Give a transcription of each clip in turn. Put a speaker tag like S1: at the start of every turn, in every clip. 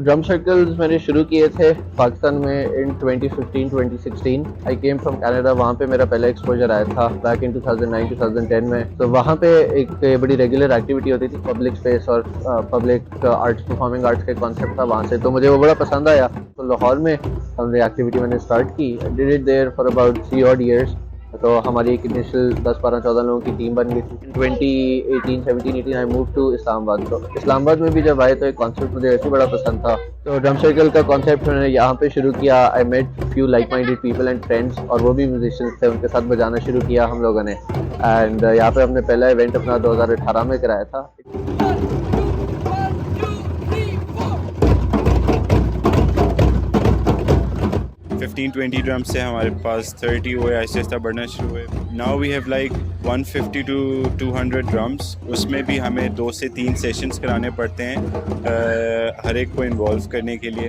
S1: Drum circles मैंने शुरू किए थे पाकिस्तान में इन 2015-2016। आई केम फ्रॉम कनाडा, वहाँ पे मेरा पहला एक्सपोजर आया था बैक इन 2009-2010 में। तो वहाँ पे एक बड़ी रेगुलर एक्टिविटी होती थी, पब्लिक स्पेस और पब्लिक आर्ट्स, परफॉर्मिंग आर्ट्स का कॉन्सेप्ट था वहाँ से, तो मुझे वो बड़ा पसंद आया। तो लाहौर में हमने एक्टिविटी मैंने स्टार्ट की, did it there for about 3 odd years। तो हमारी एक इनिशियल 10-12-14 लोगों की टीम बन गई थी। 2018-17-18 आई मूव टू इस्लामाबाद। तो इस्लामाबाद में भी जब आए तो एक कॉन्सेप्ट मुझे ऐसे बड़ा पसंद था, तो ड्रम सर्कल का कॉन्सेप्ट मैंने यहाँ पे शुरू किया। I met few like minded people and friends, और वो भी म्यूजिशियंस थे, उनके साथ बजाना शुरू किया हम लोगों ने। एंड यहाँ पे हमने पहला इवेंट अपना 2018 में कराया था।
S2: 15-20 ड्रम से हमारे पास 30 हुए, ऐसे ऐसा बढ़ना शुरू हुए। Now we have like 150 to 200 drums. उसमें भी हमें 2 से 3 सेशंस कराने पड़ते हैं हर एक को इन्वॉल्व करने के लिए।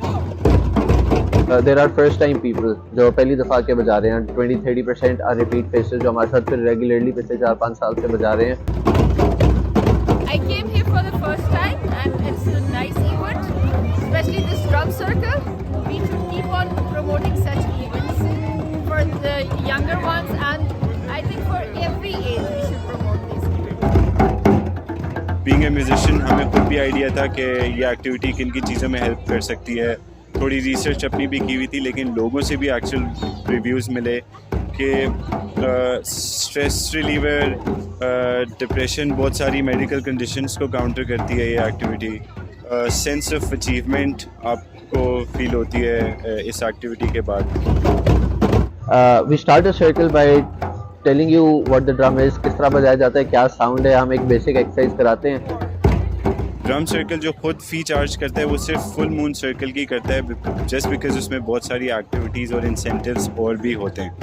S1: There are first time people जो पहली दफ़ा के बजा रहे हैं। 20-30% आर रिपीट फेसेस जो हमारे साथ फिर रेगुलरली पिछले 4-5 साल से बजा रहे हैं।
S3: I came here for the first time and it's a nice event, especially this drum circle. We should keep on promoting such events for the younger ones, and I think for every age we should promote these events.
S2: Being a musician हमें खुद भी idea था कि ये activity किन किन चीज़ों में हेल्प कर सकती है। थोड़ी रिसर्च अपनी भी की हुई थी, लेकिन लोगों से भी एक्चुअल रिव्यूज़ मिले कि स्ट्रेस रिलीवर, डिप्रेशन, बहुत सारी मेडिकल कंडीशंस को काउंटर करती है ये एक्टिविटी। सेंस ऑफ अचीवमेंट आपको फील होती है इस एक्टिविटी के बाद।
S1: We start a circle by telling you what the drum is, किस तरह बजाया जाता है, क्या साउंड है। हम एक बेसिक एक्सरसाइज कराते हैं।
S2: ड्रम सर्कल जो खुद फी चार्ज करता है वो सिर्फ फुल मून सर्कल की करता है, जस्ट बिकॉज उसमें बहुत सारी एक्टिविटीज़ और इंसेंटिव्स और भी होते हैं।